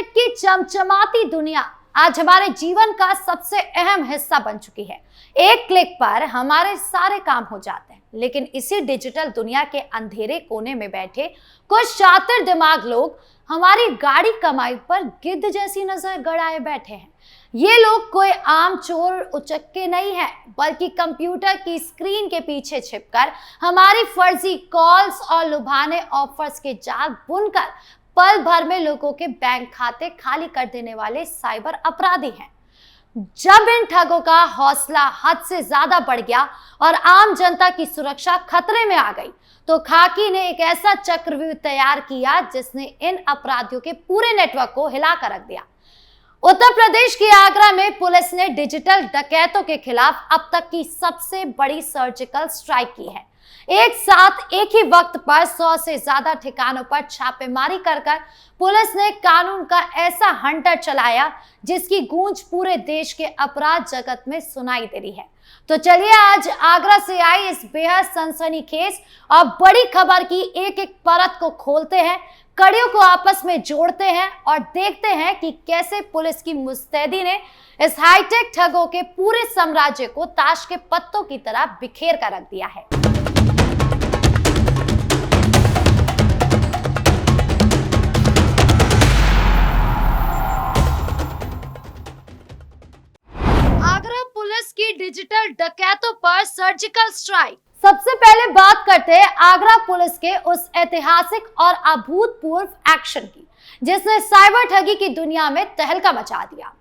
Internet की चमचमाती दुनिया आज हमारे जीवन का सबसे अहम हिस्सा बन चुकी है। एक क्लिक पर हमारे सारे काम हो जाते हैं, लेकिन इसी डिजिटल दुनिया के अंधेरे कोने में बैठे कुछ शातिर दिमाग लोग हमारी गाढ़ी कमाई पर गिद्ध जैसी नजर गड़ाए बैठे हैं। ये लोग कोई आम चोर उचक्के नहीं है, बल्कि कंप्यूटर की स्क्रीन के पीछे छिपकर हमारी फर्जी कॉल्स और लुभाने ऑफर्स के जाल बुनकर पल भर में लोगों के बैंक खाते खाली कर देने वाले साइबर अपराधी हैं। जब इन ठगों का हौसला हद से ज्यादा बढ़ गया और आम जनता की सुरक्षा खतरे में आ गई, तो खाकी ने एक ऐसा चक्रव्यूह तैयार किया जिसने इन अपराधियों के पूरे नेटवर्क को हिलाकर रख दिया। उत्तर प्रदेश के आगरा में पुलिस ने डिजिटल डकैतों के खिलाफ अब तक की सबसे बड़ी सर्जिकल स्ट्राइक की है। एक साथ एक ही वक्त पर 100 से ज्यादा ठिकानों पर छापेमारी कर पुलिस ने कानून का ऐसा हंटर चलाया जिसकी गूंज पूरे देश के अपराध जगत में सुनाई दे रही है। तो चलिए आज आगरा से आई इस बेहद सनसनीखेज और बड़ी खबर की एक एक परत को खोलते हैं, कड़ियों को आपस में जोड़ते हैं और देखते हैं कि कैसे पुलिस की मुस्तैदी ने इस हाईटेक ठगों के पूरे साम्राज्य को ताश के पत्तों की तरह बिखेर कर रख दिया है। आगरा पुलिस की डिजिटल डकैतों पर सर्जिकल स्ट्राइक। सबसे पहले बात करते हैं आगरा पुलिस के उस ऐतिहासिक और अभूतपूर्व एक्शन की जिसने साइबर ठगी की दुनिया में तहलका मचा दिया।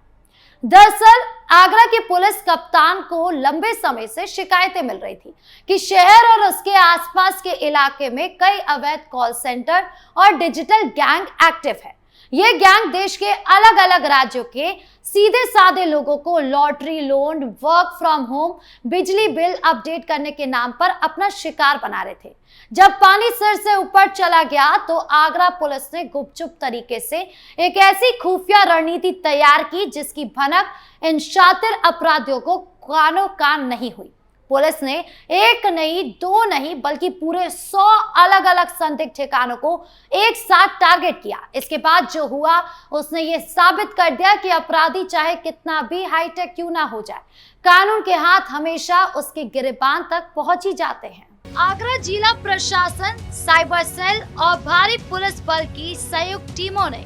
दरअसल आगरा की पुलिस कप्तान को लंबे समय से शिकायतें मिल रही थी कि शहर और उसके आसपास के इलाके में कई अवैध कॉल सेंटर और डिजिटल गैंग एक्टिव है। ये गैंग देश के अलग अलग राज्यों के सीधे साधे लोगों को lottery, loan, work from home, बिजली बिल अपडेट करने के नाम पर अपना शिकार बना रहे थे। जब पानी सिर से ऊपर चला गया तो आगरा पुलिस ने गुपचुप तरीके से एक ऐसी खुफिया रणनीति तैयार की जिसकी भनक इन शातिर अपराधियों को कानो कान नहीं हुई। पुलिस ने एक नहीं, दो नहीं, बल्कि पूरे 100 अलग अलग संदिग्ध ठिकानों को एक साथ टारगेट किया। इसके बाद जो हुआ उसने ये साबित कर दिया कि अपराधी चाहे कितना भी हाईटेक क्यों ना हो जाए, कानून के हाथ हमेशा उसके गिरेबान तक पहुंच ही जाते हैं। आगरा जिला प्रशासन, साइबर सेल और भारी पुलिस बल की संयुक्त टीमों ने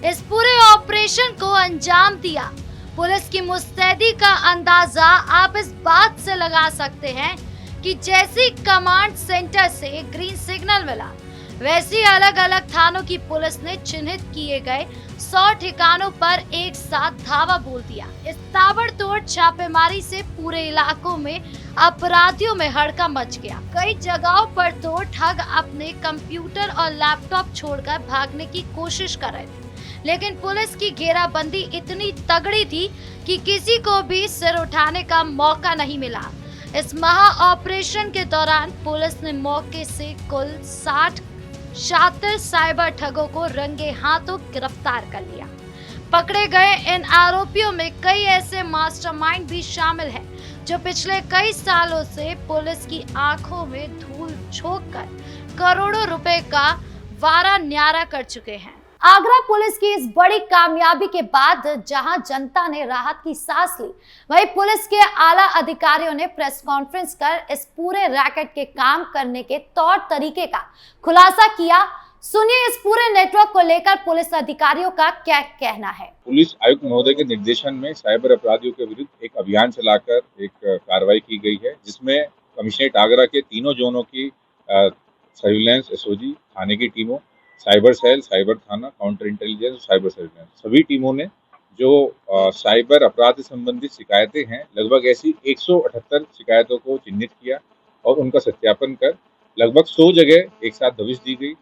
इस पूरे ऑपरेशन को अंजाम दिया। पुलिस की मुस्तैदी का अंदाजा आप इस बात से लगा सकते हैं कि जैसी कमांड सेंटर से ग्रीन सिग्नल मिला, वैसी अलग अलग थानों की पुलिस ने चिन्हित किए गए 100 ठिकानों पर एक साथ धावा बोल दिया। इस ताबड़तोड़ छापेमारी से पूरे इलाकों में अपराधियों में हड़कंप मच गया। कई जगहों पर तो ठग अपने कंप्यूटर और लैपटॉप छोड़कर भागने की कोशिश कर रहे थे, लेकिन पुलिस की घेराबंदी इतनी तगड़ी थी कि किसी को भी सिर उठाने का मौका नहीं मिला। इस महा ऑपरेशन के दौरान पुलिस ने मौके से कुल 60 शातिर साइबर ठगों को रंगे हाथों गिरफ्तार कर लिया। पकड़े गए इन आरोपियों में कई ऐसे मास्टरमाइंड भी शामिल हैं जो पिछले कई सालों से पुलिस की आंखों में धूल झोंककर करोड़ों रुपए का वारा न्यारा कर चुके हैं। आगरा पुलिस की इस बड़ी कामयाबी के बाद जहां जनता ने राहत की सांस ली, वहीं पुलिस के आला अधिकारियों ने प्रेस कॉन्फ्रेंस कर इस पूरे रैकेट के काम करने के तौर तरीके का खुलासा किया। सुनिए इस पूरे नेटवर्क को लेकर पुलिस अधिकारियों का क्या कहना है। पुलिस आयुक्त महोदय के निर्देशन में साइबर अपराधियों के विरुद्ध एक अभियान चलाकर एक कार्रवाई की गई है, जिसमें कमिश्नरेट आगरा के तीनों जोनों की सर्विलांस एसओजी थाने की टीमों, साइबर सेल, साइबर थाना, काउंटर इंटेलिजेंस, साइबर सर्विलांस सभी टीमों ने जो साइबर अपराध से संबंधित शिकायतें हैं, लगभग ऐसी 178 शिकायतों को चिन्हित किया और उनका सत्यापन कर लगभग 100 जगह एक साथ दबिश दी गई।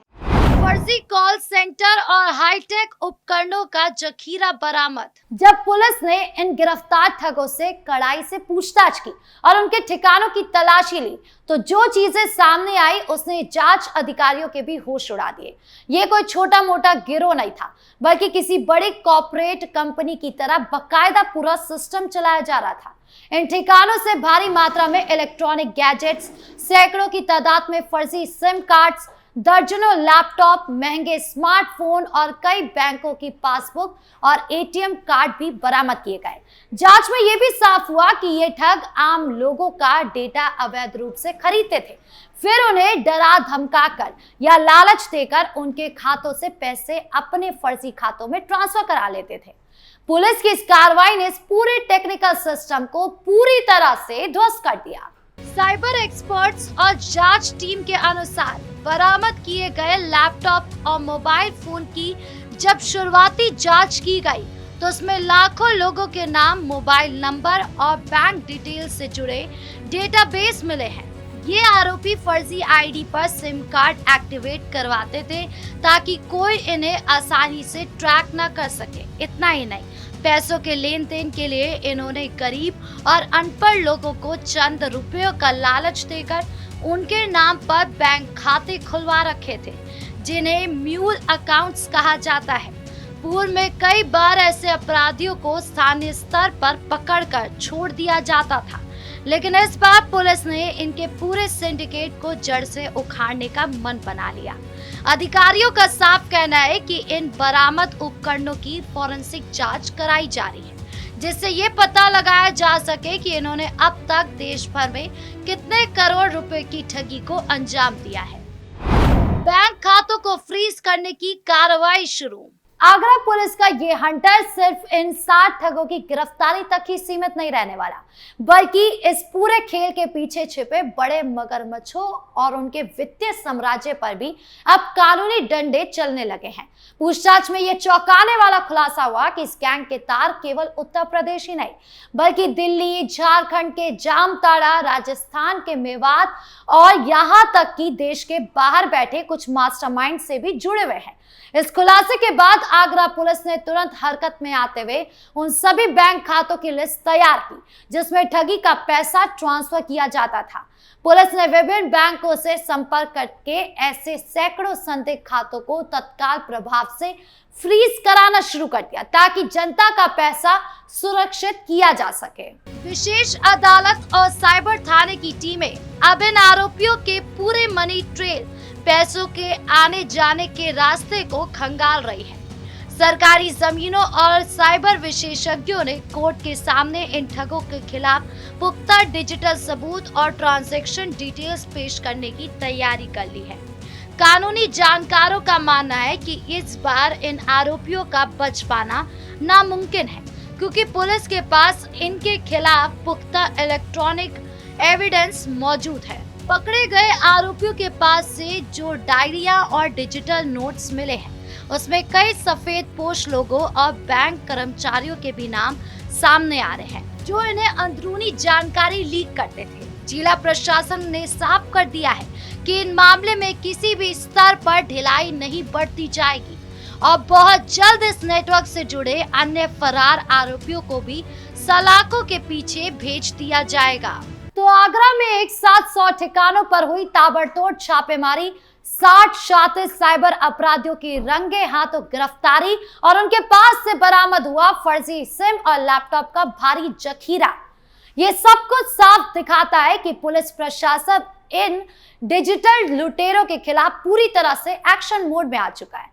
फर्जी कॉल सेंटर और हाईटेक उपकरणों का जखीरा बरामद। जब पुलिस ने इन गिरफ्तार ठगों से कड़ाई से पूछताछ की और उनके ठिकानों की तलाशी ली, तो जो चीजें सामने आई उसने जांच अधिकारियों के भी होश उड़ा दिए। ये कोई छोटा मोटा गिरोह नहीं था, बल्कि किसी बड़ी कॉर्पोरेट कंपनी की तरह बकायदा पूरा सिस्टम चलाया जा रहा था। इन ठिकानों से भारी मात्रा में इलेक्ट्रॉनिक गैजेट्स, सैकड़ों की तादाद में फर्जी सिम कार्ड्स, दर्जनों लैपटॉप, महंगे स्मार्टफोन और कई बैंकों की पासबुक और एटीएम कार्ड भी बरामद किए गए। जांच में यह भी साफ हुआ कि ये ठग आम लोगों का डेटा अवैध रूप से खरीदते थे, फिर उन्हें डरा धमकाकर या लालच देकर उनके खातों से पैसे अपने फर्जी खातों में ट्रांसफर करा लेते थे। पुलिस की इस कार्रवाई ने इस पूरे टेक्निकल सिस्टम को पूरी तरह से ध्वस्त कर दिया। साइबर एक्सपर्ट्स और जांच टीम के अनुसार बरामद किए गए लैपटॉप और मोबाइल फोन की जब शुरुआती जांच की गई तो उसमें लाखों लोगों के नाम, मोबाइल नंबर और बैंक डिटेल से जुड़े डेटाबेस मिले हैं। ये आरोपी फर्जी आईडी पर सिम कार्ड एक्टिवेट करवाते थे ताकि कोई इन्हें आसानी से ट्रैक न कर सके। इतना ही नहीं, पैसों के लेन देन के लिए इन्होंने गरीब और अनपढ़ लोगों को चंद रुपयों का लालच देकर उनके नाम पर बैंक खाते खुलवा रखे थे, जिन्हें म्यूल अकाउंट्स कहा जाता है। पूर्व में कई बार ऐसे अपराधियों को स्थानीय स्तर पर पकड़कर छोड़ दिया जाता था, लेकिन इस बार पुलिस ने इनके पूरे सिंडिकेट को जड़ से उखाड़ने का मन बना लिया। अधिकारियों का साफ कहना है कि इन बरामद उपकरणों की फोरेंसिक जांच कराई जा रही है, जिससे ये पता लगाया जा सके कि इन्होंने अब तक देश भर में कितने करोड़ रुपए की ठगी को अंजाम दिया है। बैंक खातों को फ्रीज करने की कार्रवाई शुरू। आगरा पुलिस का ये हंटर सिर्फ इन 60 ठगों की गिरफ्तारी तक ही सीमित नहीं रहने वाला, बल्कि इस पूरे खेल के पीछे छिपे बड़े मगरमच्छों और उनके वित्तीय साम्राज्य पर भी अब कानूनी डंडे चलने लगे हैं। पूछताछ में यह चौंकाने वाला खुलासा हुआ कि इस गैंग के तार केवल उत्तर प्रदेश ही नहीं, बल्कि दिल्ली, झारखंड के जामताड़ा, राजस्थान के मेवात और यहाँ तक कि देश के बाहर बैठे कुछ मास्टरमाइंड से भी जुड़े हुए हैं। इस खुलासे के बाद आगरा पुलिस ने तुरंत हरकत में आते हुए उन सभी बैंक खातों की लिस्ट तैयार की जिसमें ठगी का पैसा ट्रांसफर किया जाता था। पुलिस ने विभिन्न बैंकों से संपर्क करके ऐसे सैकड़ों संदिग्ध खातों को तत्काल प्रभाव से फ्रीज कराना शुरू कर दिया ताकि जनता का पैसा सुरक्षित किया जा सके। विशेष अदालत और साइबर थाने की टीमें अब इन आरोपियों के पूरे मनी ट्रेल, पैसों के आने जाने के रास्ते को खंगाल रही है। सरकारी जमीनों और साइबर विशेषज्ञों ने कोर्ट के सामने इन ठगों के खिलाफ पुख्ता डिजिटल सबूत और ट्रांजैक्शन डिटेल्स पेश करने की तैयारी कर ली है। कानूनी जानकारों का मानना है कि इस बार इन आरोपियों का बच पाना नामुमकिन है, क्योंकि पुलिस के पास इनके खिलाफ पुख्ता इलेक्ट्रॉनिक एविडेंस मौजूद है। पकड़े गए आरोपियों के पास से जो डायरिया और डिजिटल नोट्स मिले हैं, उसमें कई सफेद पोश लोगों और बैंक कर्मचारियों के भी नाम सामने आ रहे हैं, जो इन्हें अंदरूनी जानकारी लीक करते थे। जिला प्रशासन ने साफ कर दिया है कि इन मामले में किसी भी स्तर पर ढिलाई नहीं बरती जाएगी और बहुत जल्द इस नेटवर्क से जुड़े अन्य फरार आरोपियों को भी सलाखों के पीछे भेज दिया जाएगा। तो आगरा में एक साथ 100 ठिकानों पर हुई ताबड़तोड़ छापेमारी, 60 शातिर साइबर अपराधियों की रंगे हाथों गिरफ्तारी और उनके पास से बरामद हुआ फर्जी सिम और लैपटॉप का भारी जखीरा। ये सब कुछ साफ दिखाता है कि पुलिस प्रशासन इन डिजिटल लुटेरों के खिलाफ पूरी तरह से एक्शन मोड में आ चुका है।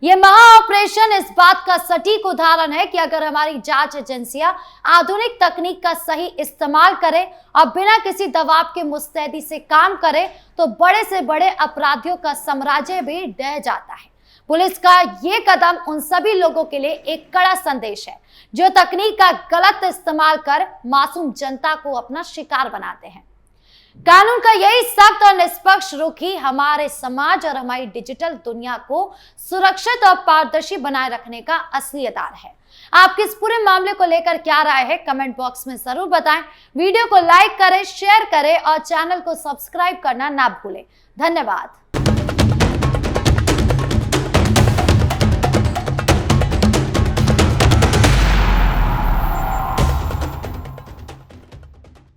ये महा ऑपरेशन इस बात का सटीक उदाहरण है कि अगर हमारी जांच एजेंसियां आधुनिक तकनीक का सही इस्तेमाल करें और बिना किसी दबाव के मुस्तैदी से काम करें तो बड़े से बड़े अपराधियों का साम्राज्य भी ढह जाता है। पुलिस का ये कदम उन सभी लोगों के लिए एक कड़ा संदेश है जो तकनीक का गलत इस्तेमाल कर मासूम जनता को अपना शिकार बनाते हैं। कानून का यही सख्त और निष्पक्ष रुख ही हमारे समाज और हमारी डिजिटल दुनिया को सुरक्षित और पारदर्शी बनाए रखने का असली आधार है। आपके इस पूरे मामले को लेकर क्या राय है, कमेंट बॉक्स में जरूर बताएं। वीडियो को लाइक करें, शेयर करें और चैनल को सब्सक्राइब करना ना भूलें। धन्यवाद।